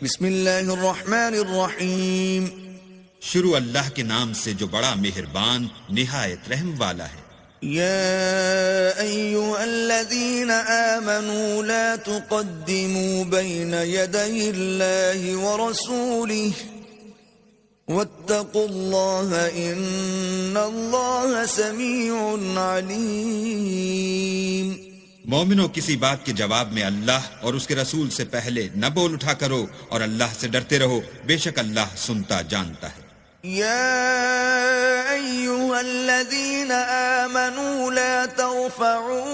بسم اللہ الرحمن الرحیم. شروع اللہ کے نام سے جو بڑا مہربان نہایت رحم والا ہے. یا ایہا الذین آمنوا لا تقدموا بین یدی اللہ ورسولہ واتقوا اللہ ان اللہ سمیع علیم. مومنوں، کسی بات کے جواب میں اللہ اور اس کے رسول سے پہلے نہ بول اٹھا کرو اور اللہ سے ڈرتے رہو، بے شک اللہ سنتا جانتا ہے. يا أيها الذين آمنوا لا ترفعوا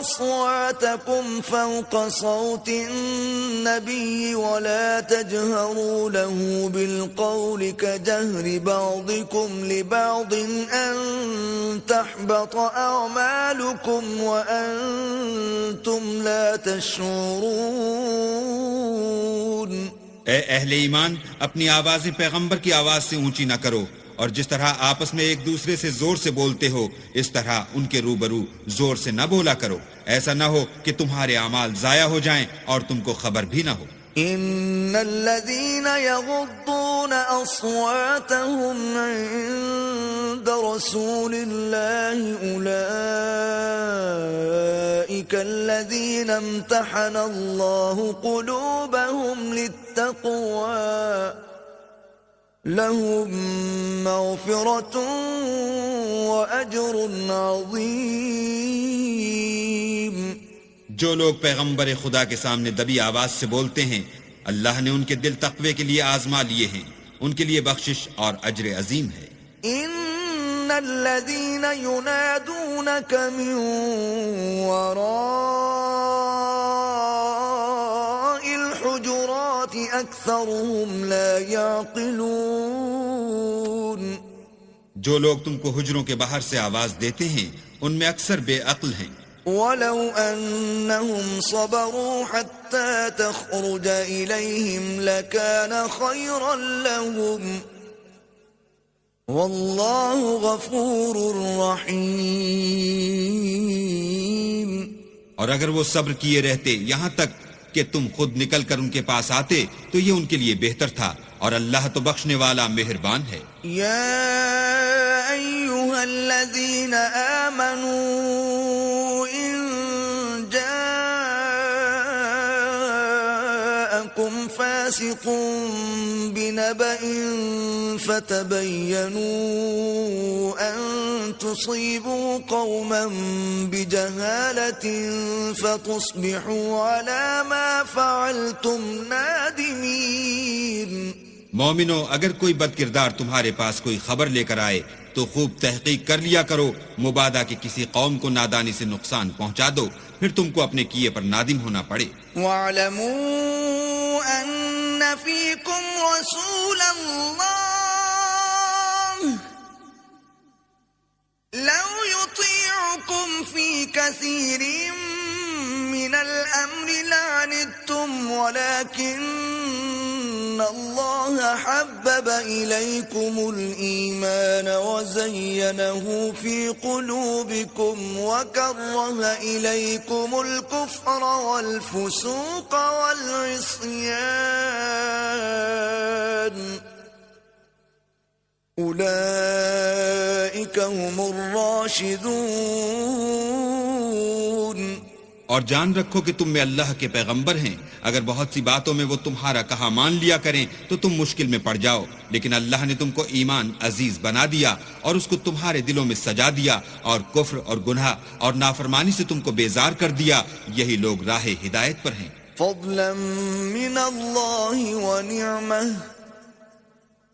أصواتكم فوق صوت النبي ولا تجهروا له بالقول كجهر بعضكم لبعض أن تحبط أعمالكم وأنتم لا تشعرون. اے اہل ایمان، اپنی آوازیں پیغمبر کی آواز سے اونچی نہ کرو، اور جس طرح آپس میں ایک دوسرے سے زور سے بولتے ہو اس طرح ان کے روبرو زور سے نہ بولا کرو، ایسا نہ ہو کہ تمہارے اعمال ضائع ہو جائیں اور تم کو خبر بھی نہ ہو. ان الذين يغضون اصواتهم عند رسول الله اولئك الذين امتحن الله قلوبهم للتقوى لهم مغفرة واجر عظيم. جو لوگ پیغمبر خدا کے سامنے دبی آواز سے بولتے ہیں، اللہ نے ان کے دل تقوی کے لیے آزما لیے ہیں، ان کے لیے بخشش اور اجر عظیم ہے. ان الذين ينادونك من وراء الحجرات اكثرهم لا يعقلون. جو لوگ تم کو حجروں کے باہر سے آواز دیتے ہیں ان میں اکثر بے عقل ہیں. ولو أنهم صبروا حتى تخرج إليهم لكان خيرا لهم والله غفور رحيم. اور اگر وہ صبر کیے رہتے یہاں تک کہ تم خود نکل کر ان کے پاس آتے تو یہ ان کے لیے بہتر تھا، اور اللہ تو بخشنے والا مہربان ہے. يا أيها الذين آمنوا إن جاءكم فاسق بنبأ فتبينوا أن تصيبوا قوما بجهالة فتصبحوا على ما فعلتم نادمين. مومنو، اگر کوئی بد کردار تمہارے پاس کوئی خبر لے کر آئے تو خوب تحقیق کر لیا کرو، مبادا کہ کسی قوم کو نادانی سے نقصان پہنچا دو، پھر تم کو اپنے کیے پر نادم ہونا پڑے. وَاعْلَمُوا أَنَّ فِيكُمْ رَسُولَ اللَّهِ لَوْ يُطِيعُكُمْ فِي كَثِيرٍ مِّنَ الْأَمْرِ لَعَنِتُّمْ وَلَكِنَّ اللَّهَ حَبَّبَ إِلَيْكُمُ الْإِيمَانَ وَزَيَّنَهُ فِي قُلُوبِكُمْ وَكَرَّهَ إِلَيْكُمُ الْكُفْرَ وَالْفُسُوقَ وَالْعِصْيَانَ أُولَئِكَ هُمُ الرَّاشِدُونَ. اور جان رکھو کہ تم میں اللہ کے پیغمبر ہیں، اگر بہت سی باتوں میں وہ تمہارا کہا مان لیا کریں تو تم مشکل میں پڑ جاؤ، لیکن اللہ نے تم کو ایمان عزیز بنا دیا اور اس کو تمہارے دلوں میں سجا دیا، اور کفر اور گناہ اور نافرمانی سے تم کو بیزار کر دیا. یہی لوگ راہ ہدایت پر ہیں. فضلا من اللہ ونعمہ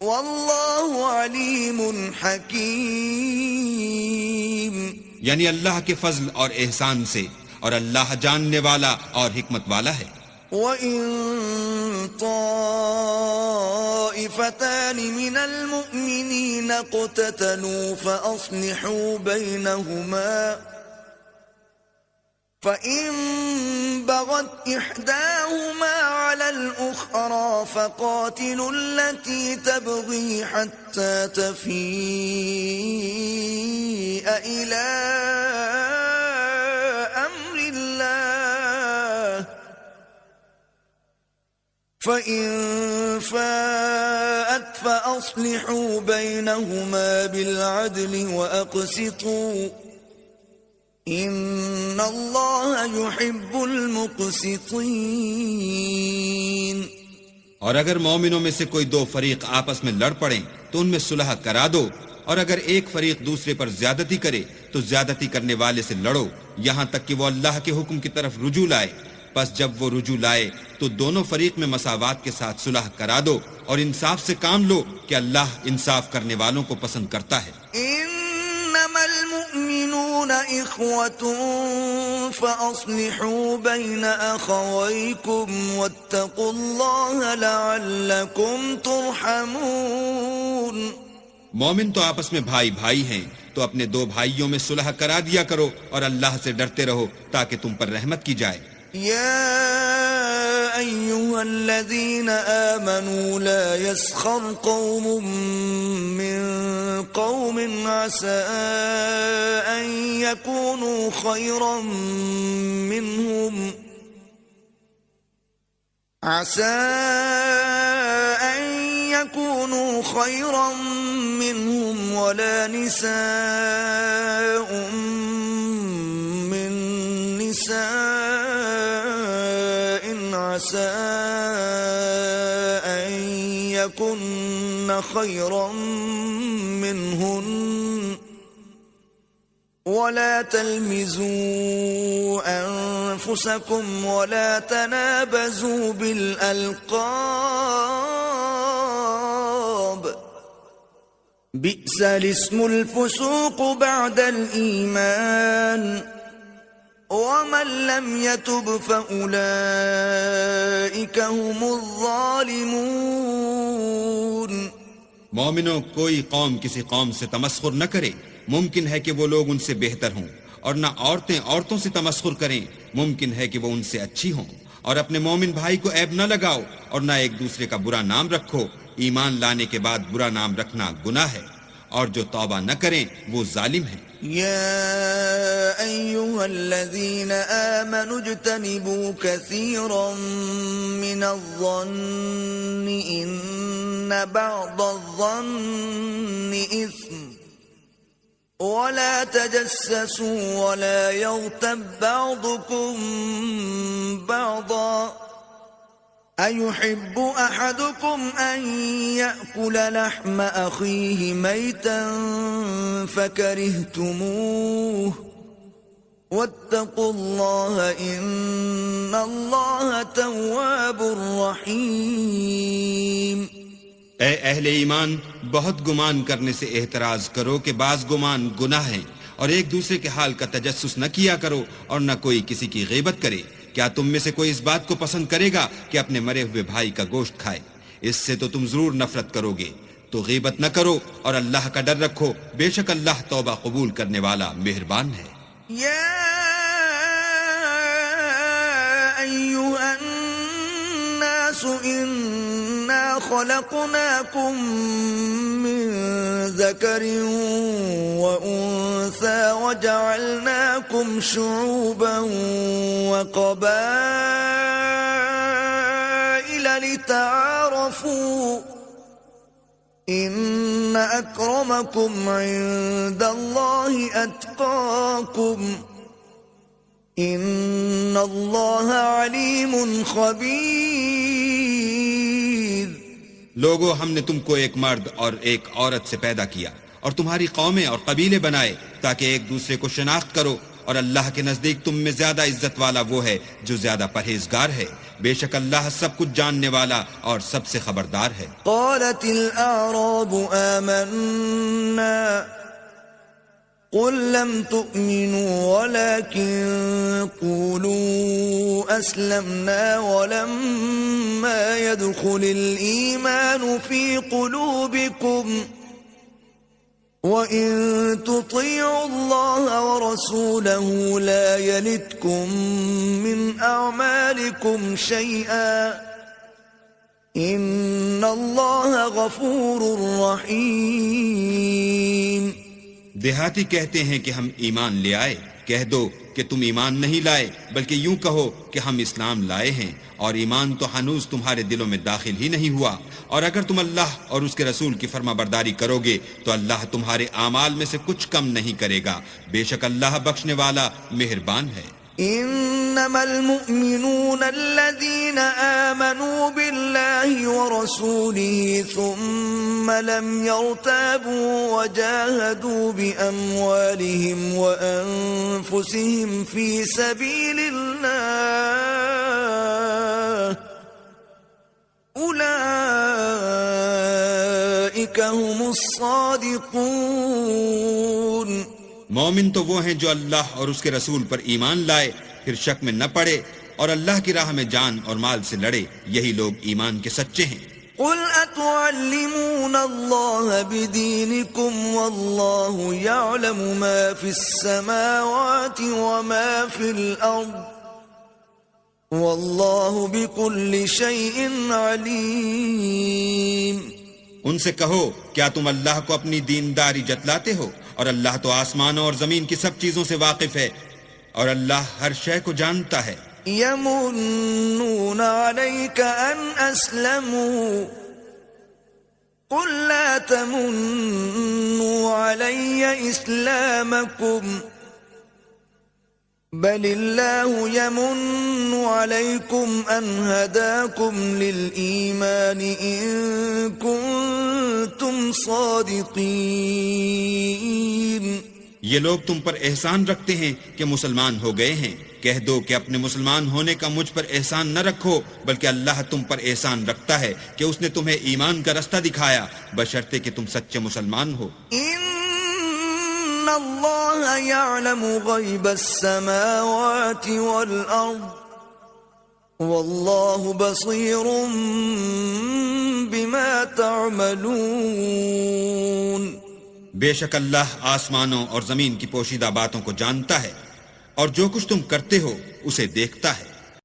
واللہ علیم حکیم. یعنی اللہ کے فضل اور احسان سے، اور اللہ جاننے والا اور حکمت والا ہے. وَإِن طَائِفَتَانِ مِنَ الْمُؤْمِنِينَ اقْتَتَلُوا فَأَصْلِحُوا بَيْنَهُمَا فَإِن بَغَتْ إِحْدَاهُمَا عَلَى الْأُخْرَى فَقَاتِلُوا الَّتِي تَبْغِي حَتَّى تَفِيءَ إِلَى أَمْرِ اللَّهِ فإن فاءت فأصلحوا بينهما بالعدل وأقسطوا إن الله يحب المقسطين. اور اگر مومنوں میں سے کوئی دو فریق آپس میں لڑ پڑیں تو ان میں صلح کرا دو، اور اگر ایک فریق دوسرے پر زیادتی کرے تو زیادتی کرنے والے سے لڑو یہاں تک کہ وہ اللہ کے حکم کی طرف رجوع لائے. پس جب وہ رجوع لائے تو دونوں فریق میں مساوات کے ساتھ صلح کرا دو اور انصاف سے کام لو کہ اللہ انصاف کرنے والوں کو پسند کرتا ہے. انما المؤمنون اخوة فاصلحوا بين اخويكم واتقوا الله لعلكم ترحمون. مومن تو آپس میں بھائی بھائی ہیں، تو اپنے دو بھائیوں میں صلح کرا دیا کرو اور اللہ سے ڈرتے رہو تاکہ تم پر رحمت کی جائے. يا أيها الذين آمنوا لا يسخر قوم من قوم عسى أن يكونوا خيرا منهم ولا نساء من نساء عسى أن يكن خيرا منهن ولا تلمزوا أنفسكم ولا تنابزوا بالألقاب بئس الاسم الفسوق بعد الإيمان ومن لم يتب فأولئك هم الظالمون. مومنوں، کوئی قوم کسی قوم سے تمسخر نہ کرے، ممکن ہے کہ وہ لوگ ان سے بہتر ہوں، اور نہ عورتیں عورتوں سے تمسخر کریں، ممکن ہے کہ وہ ان سے اچھی ہوں. اور اپنے مومن بھائی کو عیب نہ لگاؤ اور نہ ایک دوسرے کا برا نام رکھو. ایمان لانے کے بعد برا نام رکھنا گناہ ہے، اور جو توبہ نہ کریں وہ ظالم ہیں. يا أيها الذين آمنوا اجتنبوا كثيرا من الظن إن بعض الظن إثم ولا تجسسوا ولا يغتب بعضكم بعضا أيحب أحدكم أن يأكل لحم أخيه ميتا فكرهتموه واتقوا الله إن الله تواب رحيم. اے اہل ایمان، بہت گمان کرنے سے احتراز کرو کہ بعض گمان گناہ ہیں، اور ایک دوسرے کے حال کا تجسس نہ کیا کرو اور نہ کوئی کسی کی غیبت کرے. کیا تم میں سے کوئی اس بات کو پسند کرے گا کہ اپنے مرے ہوئے بھائی کا گوشت کھائے؟ اس سے تو تم ضرور نفرت کرو گے. تو غیبت نہ کرو اور اللہ کا ڈر رکھو، بے شک اللہ توبہ قبول کرنے والا مہربان ہے. يا أيها الناس إنا خلقناكم من ذكر وأنثى وجعلناكم شعوبا وقبائل لتعارفوا إن أكرمكم عند الله أتقاكم إن الله عليم خبير. لوگو، ہم نے تم کو ایک مرد اور ایک عورت سے پیدا کیا اور تمہاری قومیں اور قبیلے بنائے تاکہ ایک دوسرے کو شناخت کرو، اور اللہ کے نزدیک تم میں زیادہ عزت والا وہ ہے جو زیادہ پرہیزگار ہے. بے شک اللہ سب کچھ جاننے والا اور سب سے خبردار ہے. قالت الأعراب آمنا قل لم تؤمنوا ولكن قولوا أسلمنا ولما يدخل الإيمان في قلوبكم وَإِن تُطِيعُوا اللَّهَ وَرَسُولَهُ لَا يَلِتْكُم مِّنْ أَعْمَالِكُمْ شَيْئًا إِنَّ اللَّهَ غَفُورٌ رَّحِيمٌ. دیہاتی کہتے ہیں کہ ہم ایمان لے آئے. کہہ دو کہ تم ایمان نہیں لائے، بلکہ یوں کہو کہ ہم اسلام لائے ہیں، اور ایمان تو ہنوز تمہارے دلوں میں داخل ہی نہیں ہوا۔ اور اگر تم اللہ اور اس کے رسول کی فرما برداری کرو گے تو اللہ تمہارے اعمال میں سے کچھ کم نہیں کرے گا، بے شک اللہ بخشنے والا مہربان ہے۔ إنما المؤمنون الذين آمنوا بالله ورسوله ثم لم يرتابوا وجاهدوا بأموالهم وأنفسهم في سبيل الله أولئك هم الصادقون۔ مومن تو وہ ہیں جو اللہ اور اس کے رسول پر ایمان لائے، پھر شک میں نہ پڑے اور اللہ کی راہ میں جان اور مال سے لڑے، یہی لوگ ایمان کے سچے ہیں۔ قل أتعلمون الله بدينكم والله يعلم ما في السماوات وما في الأرض والله بكل شيء عليم۔ ان سے کہو کیا تم اللہ کو اپنی دینداری جتلاتے ہو؟ اور اللہ تو آسمانوں اور زمین کی سب چیزوں سے واقف ہے، اور اللہ ہر شے کو جانتا ہے۔ يمنون عليك أن أسلموا قل لا تمنوا علي إسلامكم بل الله يمن عليكم أن هداكم للإيمان إن كنتم صادقين۔ یہ لوگ تم پر احسان رکھتے ہیں کہ مسلمان ہو گئے ہیں، کہہ دو کہ اپنے مسلمان ہونے کا مجھ پر احسان نہ رکھو، بلکہ اللہ تم پر احسان رکھتا ہے کہ اس نے تمہیں ایمان کا رستہ دکھایا، بشرطے کہ تم سچے مسلمان ہو۔ إن الله يعلم غيب السماوات والأرض والله بصير بما تعملون۔ بے شک اللہ آسمانوں اور زمین کی پوشیدہ باتوں کو جانتا ہے، اور جو کچھ تم کرتے ہو اسے دیکھتا ہے۔